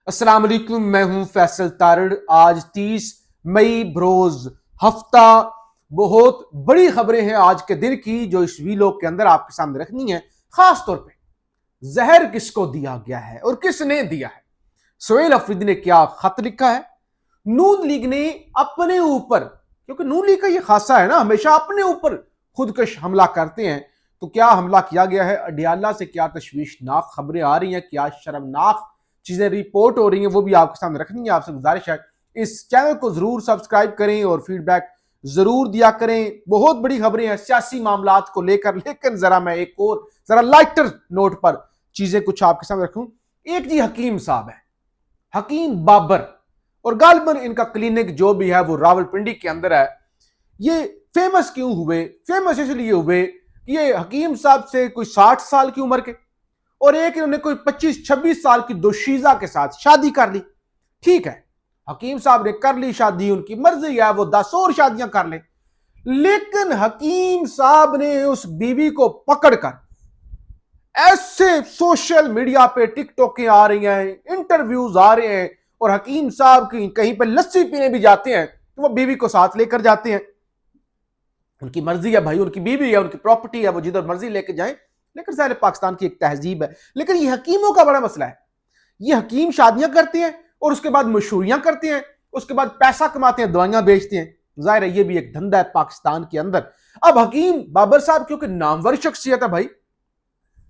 अस्सलाम वालेकुम, मैं हूं फैसल तारड़। आज 30 मई बरोज हफ्ता बहुत बड़ी खबरें हैं आज के दिन की जो इस वीलॉग के अंदर आपके सामने रखनी है। खास तौर पे जहर किसको दिया गया है और किसने दिया है। सोहेल अफरीदी ने क्या खत लिखा है। नून लीग ने अपने ऊपर, क्योंकि नून लीग का ये खासा है ना, हमेशा अपने ऊपर खुदकश हमला करते हैं। तो क्या हमला किया गया है अडियाला से, क्या तशवीशनाक खबरें आ रही हैं, क्या शर्मनाक चीजें रिपोर्ट हो रही हैं, वो भी आपके सामने रखनी है। आपसे गुजारिश है इस चैनल को जरूर सब्सक्राइब करें और फीडबैक जरूर दिया करें। बहुत बड़ी खबरें हैं सियासी मामलात को लेकर, लेकिन जरा मैं एक और जरा लाइटर नोट पर चीजें कुछ आपके सामने रखूं। एक जी हकीम साहब है, हकीम बाबर, और गालिबन इनका क्लिनिक जो भी है वो रावलपिंडी के अंदर है। ये फेमस क्यों हुए? फेमस इसलिए हुए कि ये हकीम साहब से कोई 60 साल की उम्र के और एक इन्होंने कोई 25-26 साल की दोशीजा के साथ शादी कर ली। ठीक है, हकीम साहब ने कर ली शादी, उनकी मर्जी है, वो 10 और शादियां कर ले। लेकिन हकीम साहब ने उस बीवी को पकड़कर ऐसे सोशल मीडिया पे टिकटॉकें आ रही हैं, इंटरव्यूज आ रहे हैं, और हकीम साहब की कहीं पर लस्सी पीने भी जाते हैं तो वो बीवी को साथ लेकर जाते हैं। उनकी मर्जी है भाई, उनकी बीवी है, उनकी प्रॉपर्टी है, वो जिधर मर्जी लेके जाएं। लेकिन सारे पाकिस्तान की एक तहजीब है। लेकिन ये हकीमों का बड़ा मसला है। ये हकीम शादियां करते हैं और उसके बाद मशहूरियां करते हैं, उसके बाद पैसा कमाते हैं, दवाइयां बेचते हैं। जाहिर है ये भी एक धंधा है पाकिस्तान के अंदर। अब हकीम बाबर साहब क्योंकि नामवर शख्सियत है भाई,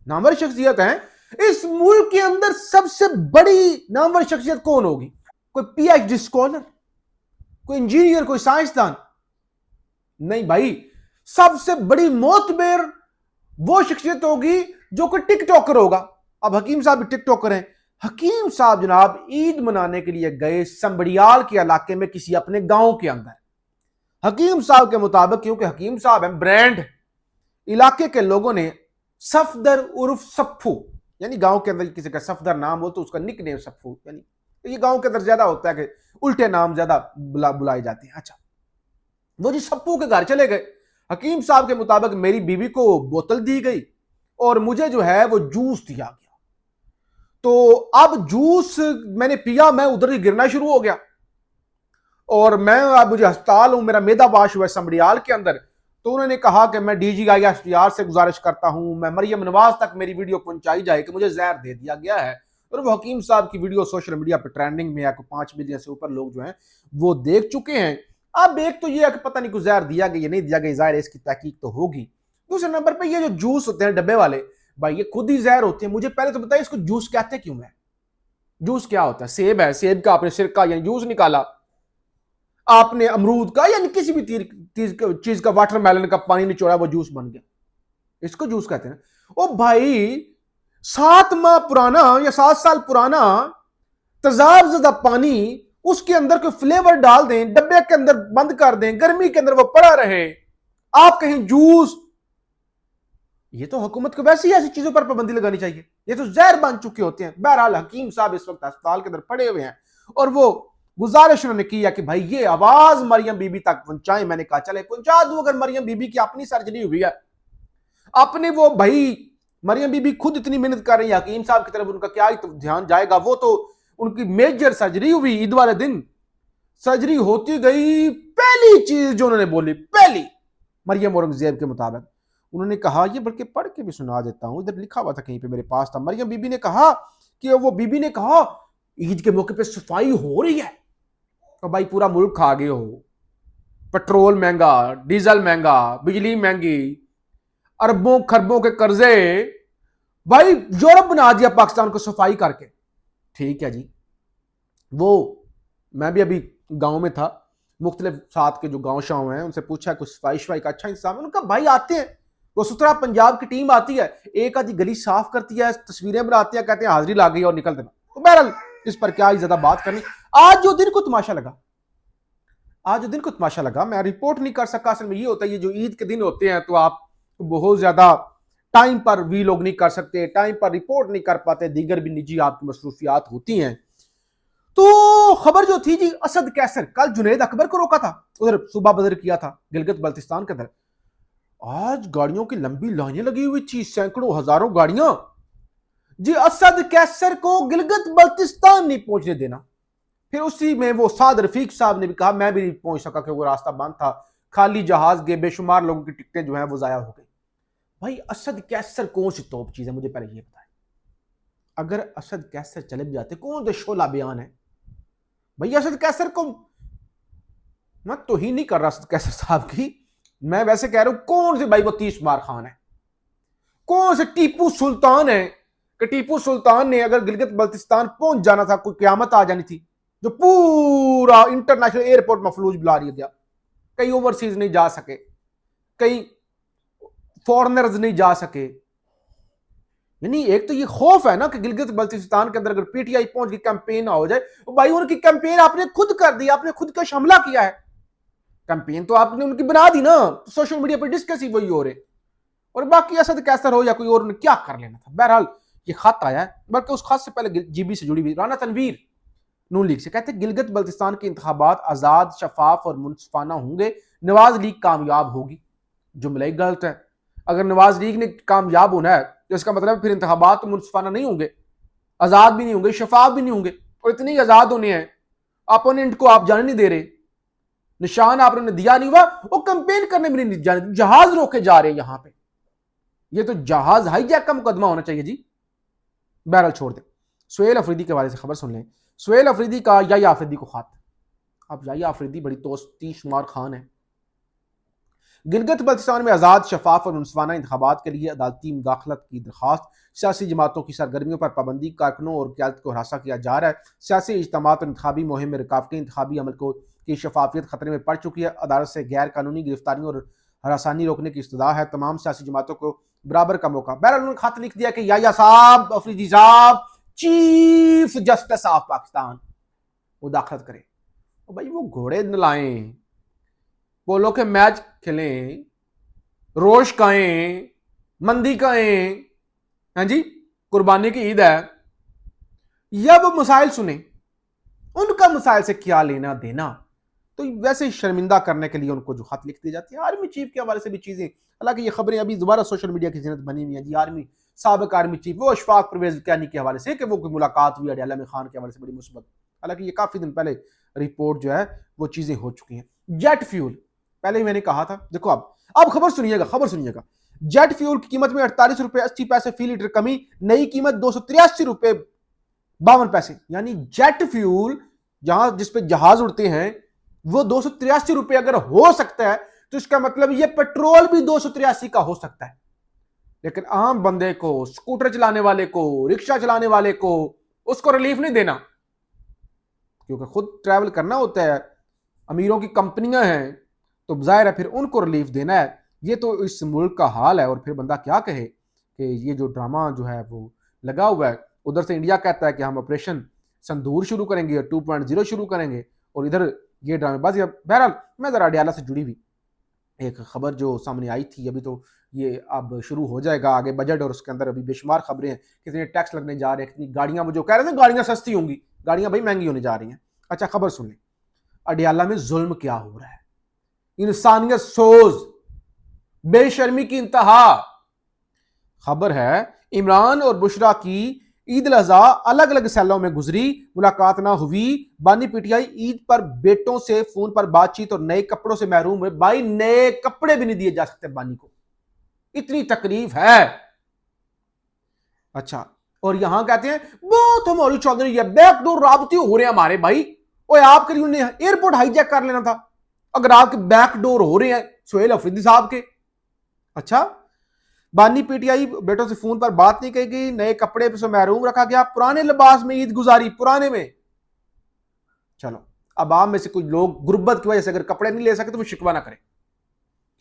नामवर शख्सियत है। इस मुल्क के अंदर सबसे बड़ी नामवर शख्सियत कौन होगी? कोई पीएचडी स्कॉलर, कोई इंजीनियर, कोई साइंसदान? नहीं भाई, सबसे बड़ी मोतबेर वो शख्सियत होगी जो कोई टिकटॉकर होगा। अब हकीम साहब भी टिकटॉकर हैं। हकीम साहब जनाब ईद मनाने के लिए गए संबड़ियाल के इलाके में किसी अपने गांव के अंदर। हकीम साहब के मुताबिक, क्योंकि हकीम साहब हैं ब्रांड, इलाके के लोगों ने सफदर उर्फ सप्फू, यानी गांव के अंदर किसी का सफदर नाम हो तो उसका निक नेम सप्फू, यानी ये गांव के अंदर ज्यादा होता है कि उल्टे नाम ज्यादा बुलाए जाते हैं। अच्छा, वो जी सप्पू के घर चले गए। हकीम साहब के मुताबिक मेरी बीवी को बोतल दी गई और मुझे जो है वो जूस दिया गया। तो अब जूस मैंने पिया, मैं उधर ही गिरना शुरू हो गया और मैं अब मुझे अस्पताल हूं, मेरा मैदा वाश हुआ संबड़ियाल के अंदर। तो उन्होंने कहा कि मैं DGISPR से गुजारिश करता हूं, मैं मरियम नवाज तक मेरी वीडियो पहुंचाई जाए कि मुझे जहर दे दिया गया है। और वो हकीम साहब की वीडियो सोशल मीडिया पर ट्रेंडिंग में है, 5 मिलियन से ऊपर लोग जो हैं वो देख चुके हैं। अब एक तो ये है कि पता नहीं कुछ जहर दिया गया या नहीं दिया गया, जाहिर है इसकी तहकीक तो होगी। दूसरे नंबर पे ये जो जूस होते हैं डब्बे वाले, भाई ये खुद ही जहर होते हैं। मुझे पहले तो बताइए इसको जूस कहते क्यों है? जूस क्या होता है? सेब है, सेब का आपने सिरका यानी जूस निकाला, आपने अमरूद का यानी किसी भी चीज का, वाटरमेलन का पानी निचोड़ा, वो जूस बन गया, इसको जूस कहते हैं। ओ भाई, 7 माह पुराना या 7 साल पुराना तेजाब ज़दा पानी, उसके अंदर कोई फ्लेवर डाल दें, डब्बे के अंदर बंद कर दें, गर्मी के अंदर वो पड़ा रहे, आप कहें जूस। ये तो हुकूमत को वैसे ही ऐसी चीजों पर पाबंदी लगानी चाहिए, ये तो जहर बन चुके होते हैं। बहरहाल हकीम साहब इस वक्त अस्पताल के अंदर पड़े हुए हैं और वो गुजारिश उन्होंने की है कि भाई ये आवाज मरियम बीबी तक पहुंचाएं। मैंने कहा चले पहुंचा दूं, अगर मरियम बीबी की अपनी सर्जरी हुई है, अपने वो भाई मरियम बीबी खुद इतनी मेहनत कर रही है, हकीम साहब की तरफ उनका क्या ही तो ध्यान जाएगा। वो तो उनकी मेजर सर्जरी हुई ईद वाले दिन, सर्जरी होती गई, पहली चीज जो उन्होंने बोली, पहली मरियम औरंगजेब के मुताबिक उन्होंने कहा, ये बल्कि पढ़ के भी सुना देता हूं, इधर लिखा हुआ था कहीं पे मेरे पास था। मरियम बीबी ने कहा कि वो बीबी ने कहा ईद के मौके पे सफाई हो रही है। तो भाई पूरा मुल्क खा गए हो, पेट्रोल महंगा, डीजल महंगा, बिजली महंगी, अरबों खरबों के कर्जे, भाई यूरोप बना दिया पाकिस्तान को सफाई करके। ठीक है जी, वो मैं भी अभी गांव में था, मुख्तलिफ साथ के जो गांव शाव हैं उनसे पूछा कुछ सफाई शफाई का अच्छा इंतजाम है? उनका भाई आते हैं, वो सुथरा पंजाब की टीम आती है, एक आधी गली साफ करती है, तस्वीरें बनाती है, कहते हैं हाजिरी ला गई और निकल देना। तो बहरहाल इस पर क्या ही ज्यादा बात करनी। आज जो दिन को तमाशा लगा, आज जो दिन को तमाशा लगा, मैं रिपोर्ट नहीं कर सका। असल में ये होता है, ये जो ईद के दिन होते हैं तो आप बहुत ज्यादा टाइम पर वीलॉग नहीं कर सकते, टाइम पर रिपोर्ट नहीं कर पाते, दीगर भी निजी आपकी मसरूफियात होती हैं। तो खबर जो थी जी, असद कैसर कल जुनैद अकबर को रोका था, उधर सुबह बदर किया था गिलगित बल्तिस्तान के अंदर। आज गाड़ियों की लंबी लाइनें लगी हुई थी, सैकड़ों हजारों गाड़ियां। जी असद कैसर को गिलगित बल्तिस्तान नहीं पहुंचने देना। फिर उसी में वो साद रफीक साहब ने भी कहा मैं भी नहीं पहुंच सका क्योंकि रास्ता बंद था, खाली जहाज गए, बेशुमार लोगों की टिकटें जो है वो जाया हो गई। भाई असद कैसर कौन सी तोप चीज है, मुझे पहले ये बताएं। अगर असद कैसर चले भी जाते, कौन सा शोला बयान है भाई असद कैसर को। मैं तो ही नहीं कर रहा असद कैसर साहब की, मैं वैसे कह रहा हूं कौन से भाई वो 30 मार खान है, कौन से टीपू सुल्तान है कि टीपू सुल्तान ने अगर गिलगित बल्तिस्तान पहुंच जाना था, कोई क्यामत आ जानी थी, जो पूरा इंटरनेशनल एयरपोर्ट मफलूज बुला दिया गया, कई ओवरसीज नहीं जा सके, कई फॉरेनर्स नहीं जा सके। यानी एक तो ये खौफ है ना कि गिलगित बल्तिस्तान के अंदर अगर पीटीआई पहुंच की कैंपेन ना हो जाए, तो भाई उनकी कैंपेन आपने खुद कर दी, आपने खुद का हमला किया है। कैंपेन तो आपने उनकी बना दी ना, सोशल मीडिया पर डिस्कस ही वही हो रहे, और बाकी असद कैसर हो या कोई और, क्या कर लेना था। बहरहाल ये खत आया है, बल्कि उस खत से पहले जीबी से जुड़ी हुई राना तनवीर नून लीग से कहते हैं गिलगित बल्तिस्तान के इंतखाबात आजाद, शफाफ और मुनसफाना होंगे, नवाज लीग कामयाब होगी। जुमला ही गलत है। अगर नवाज लीग ने कामयाब होना है तो इसका मतलब फिर इंतखाबात तो मुनसफाना नहीं होंगे, आजाद भी नहीं होंगे, शफाफ भी नहीं होंगे। और इतने ही आजाद होने हैं, अपोनेंट को आप जाने नहीं दे रहे, निशान आपने दिया नहीं हुआ, वो कंपेन करने में नहीं जाने, जहाज रोके जा रहे हैं यहां पे। ये तो जहाज हाईजैक का मुकदमा होना चाहिए जी। बहरहाल छोड़ दे, सुहेल अफरीदी के हवाले से खबर सुन लें। सुहेल अफरीदी का याया अफरीदी को खत। अब याया अफरीदी बड़ी दोस्ती शुमार खान है। गिलगित बल्तिस्तान में आज़ाद, शफाफ और मुनसफाना इंतखाबात के लिए अदालती मुदाखलत की दरख्वास्त। सियासी जमातों की सरगर्मियों पर पाबंदी, कारकुनों और क़यादत को हरासा किया जा रहा है। सियासी इज्तिमात और इंतखाबी मुहिम में रुकावटें इंतखाबी अमल को की शफाफियत खतरे में पड़ चुकी है। अदालत से गैर कानूनी गिरफ्तारियों और हरासानी रोकने की इस्तदा है। तमाम सियासी जमातों को बराबर का मौका। बहरहाल उन्होंने खत लिख दिया कि याया साहब, अफरीदी साहब, चीफ जस्टिस ऑफ पाकिस्तान मुदाखलत करें। भाई वो घोड़े न लाएं, पोलो के मैच खेलें, रोश खाएं, मंदी खाएं, हाँ जी, कुर्बानी की ईद है, या वो मसाइल सुने, उनका मसाइल से क्या लेना देना। तो वैसे ही शर्मिंदा करने के लिए उनको जो खत लिख दी जाती है। आर्मी चीफ के हवाले से भी चीजें, हालांकि ये खबरें अभी दोबारा सोशल मीडिया की जिन्नत बनी हुई है जी। आर्मी साबिक आर्मी चीफ वो अशफाक परवेज कैनी के हवाले से कि वो कोई मुलाकात हुई अडयाला में खान के हवाले से बड़ी मुस्बत, हालांकि ये काफी दिन पहले रिपोर्ट जो है वो चीजें हो चुकी हैं। जेट फ्यूल, पहले ही मैंने कहा था, देखो अब खबर सुनिएगा, खबर सुनिएगा। जेट फ्यूल की कीमत में 48 रुपए 80 पैसे फी लीटर कमी, नई कीमत 283 रुपए 52 पैसे। यानी जेट फ्यूल जहां जिस पे जहाज उड़ते हैं वो 283 रुपए अगर हो सकता है, तो इसका मतलब ये पेट्रोल भी 283 का हो सकता है। लेकिन आम बंदे को, स्कूटर चलाने वाले को, रिक्शा चलाने वाले को, उसको रिलीफ नहीं देना, क्योंकि खुद ट्रैवल करना होता है, अमीरों की कंपनियां हैं, तो जाहिर है फिर उनको रिलीफ देना है। ये तो इस मुल्क का हाल है। और फिर बंदा क्या कहे कि ये जो ड्रामा जो है वो लगा हुआ है, उधर से इंडिया कहता है कि हम ऑपरेशन संदूर शुरू करेंगे, 2.0 शुरू करेंगे, और इधर ये ड्रामेबाजी। बहरहाल मैं जरा अडयाला से जुड़ी हुई एक खबर जो सामने आई थी, अभी तो ये अब शुरू हो जाएगा आगे बजट, और उसके अंदर अभी बेशुमार खबरें हैं, कितने टैक्स लगने जा रहे हैं, कितनी गाड़ियां, वो जो कह रहे थे गाड़ियां सस्ती होंगी, गाड़ियां भाई महंगी होने जा रही हैं। अच्छा खबर सुन लें, अडयाला में जुल्म क्या हो रहा है, इंसानियत सोज, बेशर्मी की इंतहा। खबर है इमरान और बुशरा की ईद उल अज़हा अलग अलग सैलों में गुजरी, मुलाकात ना हुई। बानी पीटीआई ईद पर बेटों से फोन पर बातचीत और नए कपड़ों से महरूम हुए। भाई नए कपड़े भी नहीं दिए जा सकते बानी को, इतनी तकलीफ है। अच्छा, और यहां कहते हैं बहुत हमारी चौधरी है, बैकडोर राबते हो रहे हैं हमारे भाई। और आपके लिए उन्हें एयरपोर्ट हाईजैक कर लेना था अगर आपके बैकडोर हो रहे हैं सुहेल अफरीदी साहब के। अच्छा, बानी पीटीआई बेटों से फोन पर बात नहीं कही गई, नए कपड़े से महरूम रखा गया, पुराने लिबास में ईद गुजारी, पुराने में। चलो, अब आप में से कुछ लोग गुर्बत की वजह से अगर कपड़े नहीं ले सके तो वो शिकवा ना करें,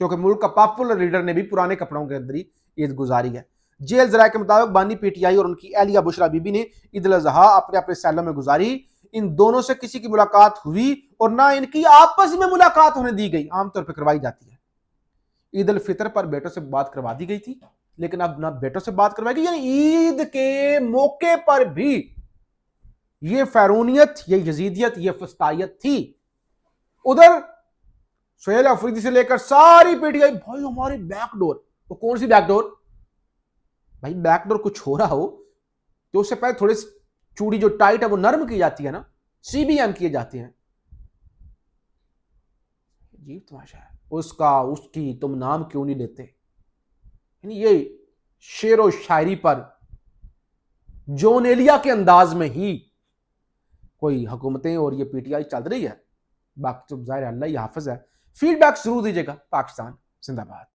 क्योंकि मुल्क का पॉपुलर लीडर ने भी पुराने कपड़ों के अंदर ही ईद गुजारी है। जेल जराये के मुताबिक बानी पीटीआई और उनकी एहलिया बुशरा बीबी ने ईद उल अज़हा अपने अपने सैलों में गुजारी। इन दोनों से किसी की मुलाकात हुई और ना इनकी आपस में मुलाकात होने दी गई, आमतौर पर करवाई जाती है। ईद उल फितर पर बेटों से बात करवा दी गई थी, लेकिन अब ना बेटों से बात करवाई गई। यानी ईद के मौके पर भी ये फैरूनियत, ये यजीदियत, ये फस्तायत थी। उधर सुहेल अफरीदी से लेकर सारी पीटीआई, भाई हमारे बैकडोर, वो कौन सी बैकडोर भाई, बैकडोर कुछ हो रहा हो तो उससे पहले थोड़ी चूड़ी जो टाइट है वो नरम की जाती है ना, सीबीएम किए जाते हैं। अजीब तमाशा है। उसका उसकी तुम नाम क्यों नहीं लेते? यानी ये शेर और शायरी पर जॉन एलिया के अंदाज में ही कोई हुकूमतें और ये पीटीआई चल रही है। बाकी तो जाहिर है अल्लाह ही हाफिज है। फीडबैक जरूर दीजिएगा। पाकिस्तान जिंदाबाद।